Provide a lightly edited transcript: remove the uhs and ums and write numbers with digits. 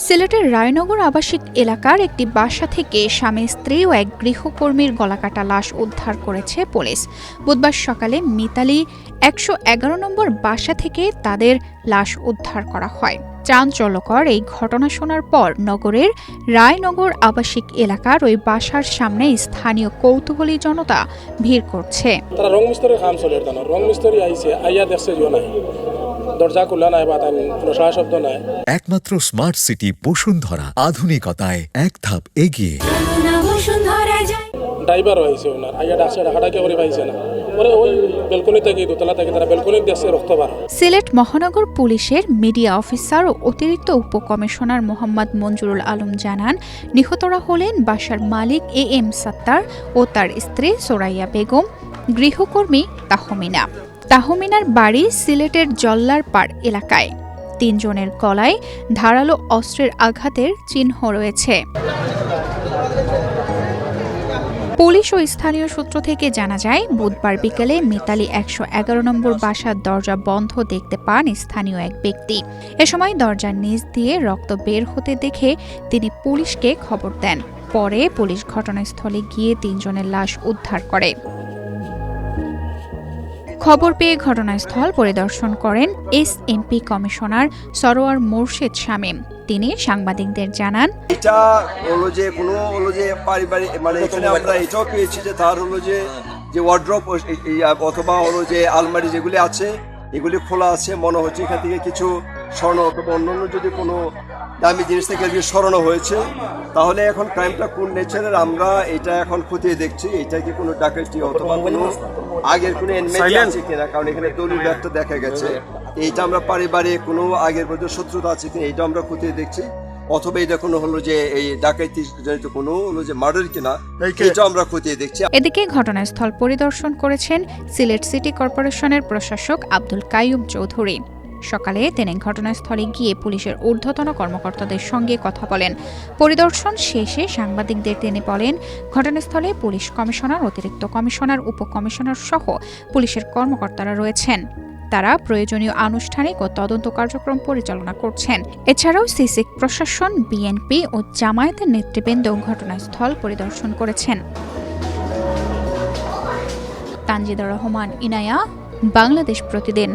সিলেটের রায়নগর আবাসিক এলাকার একটি বাসা থেকে স্বামী স্ত্রী ও এক গৃহকর্মীর গলাকাটা লাশ উদ্ধার করেছে পুলিশ। বুধবার সকালে মিতালি ১১১ নম্বর বাসা থেকে তাদের লাশ উদ্ধার করা হয়। চাঞ্চল্যকর এই ঘটনা শোনার পর নগরের রায়নগর আবাসিক এলাকার ওই বাসার সামনে স্থানীয় কৌতূহলী জনতা ভিড় করছে। তারা রং মিস্ত্রির কাম চলে, রং মিস্ত্রি আইছে, আইয়া দেখছে নাই, দরজা খোলা নাই বা কোনো সারা শব্দ নাই। একমাত্র স্মার্ট সিটি বসুন্ধরা, আধুনিকতায় এক ধাপ এগিয়ে। ড্রাইভার হয়েছে ওনার, আইয়া ডাকছে, ডাকাটাকে করে পাইছে না, পরে ওই বেলকনি থেকে দোতলা থেকে তারা বেলকনি দেখছে রক্ত বার। সিলেট মহানগর পুলিশের মিডিয়া অফিসার ও অতিরিক্ত উপকমিশনার মোহাম্মদ মঞ্জুরুল আলম জানান, নিহতরা হলেন বাসার মালিক AM সাত্তার ও তার স্ত্রী সোরাইয়া বেগম, গৃহকর্মী তাহমিনার বাড়ি সিলেটের জল্লারপাড় এলাকায়। ৩ জনের গলায় ধারালো অস্ত্রের আঘাতের চিহ্ন রয়েছে। পুলিশ ও স্থানীয় সূত্র থেকে জানা যায়, বুধবার বিকেলে মিতালি ১১১ নম্বর বাসার দরজা বন্ধ দেখতে পান স্থানীয় এক ব্যক্তি। এ সময় দরজার নিচ দিয়ে রক্ত বের হতে দেখে তিনি পুলিশকে খবর দেন। পরে পুলিশ ঘটনাস্থলে গিয়ে ৩ জনের লাশ উদ্ধার করে। খবর পেয়ে ঘটনাস্থল পরিদর্শন করেন SMP কমিশনার সরোয়ার মোর্শেদ শামীম। তিনি সাংবাদিকদের জানান, এটা হলো যে কোনো হলো যে পারিবারিক, মানে এখানে আমরা এটাও পেয়েছি যে তার হলো যে ওয়ার্ড্রপ অথবা হলো যে আলমারি যেগুলি আছে এগুলি খোলা আছে, মনে হচ্ছে এখান থেকে কিছু স্বর্ণ অথবা অন্যান্য যদি কোনো দামি জিনিস থেকে সরানো হয়েছে। তাহলে এখন ক্রাইমটা কোন নেচারের আমরা এটা এখন খতিয়ে দেখছি, এটা কি কোনো ডাকাতি অথবা কোনো আগের কোনো এনমেজি আছে কিনা, কারণ এখানে দলিল একটা দেখা গেছে। এইটা আমরা পারিবারিক কোনো আগের মধ্যে শত্রুতা আছে কিনা এটা আমরা খতিয়ে দেখছি, অথবা এটা কোনো হলো যে এই ডাকাতি জনিত কোনো হলো যে মার্ডার কিনা এটা আমরা খতিয়ে দেখছি। এদিকে ঘটনাস্থল পরিদর্শন করেছেন সিলেট সিটি কর্পোরেশনের প্রশাসক আব্দুল কাইয়ুম চৌধুরী। সকালে তিনি ঘটনাস্থলে গিয়ে পুলিশের ঊর্ধ্বতন কর্মকর্তাদের সঙ্গে কথা বলেন। পরিদর্শন শেষে সাংবাদিকদের তিনি বলেন, ঘটনাস্থলে পুলিশ কমিশনার, অতিরিক্ত কমিশনার, উপকমিশনার সহ পুলিশের কর্মকর্তারা রয়েছেন। তারা প্রয়োজনীয় আনুষ্ঠানিক ও তদন্ত কার্যক্রম পরিচালনা করছেন। এছাড়াও সিসিক প্রশাসন, BNP ও জামায়াতের নেতৃবৃন্দ ঘটনাস্থল পরিদর্শন করেছেন। তানজিদা রহমান, ইনায়া, বাংলাদেশ প্রতিদিন।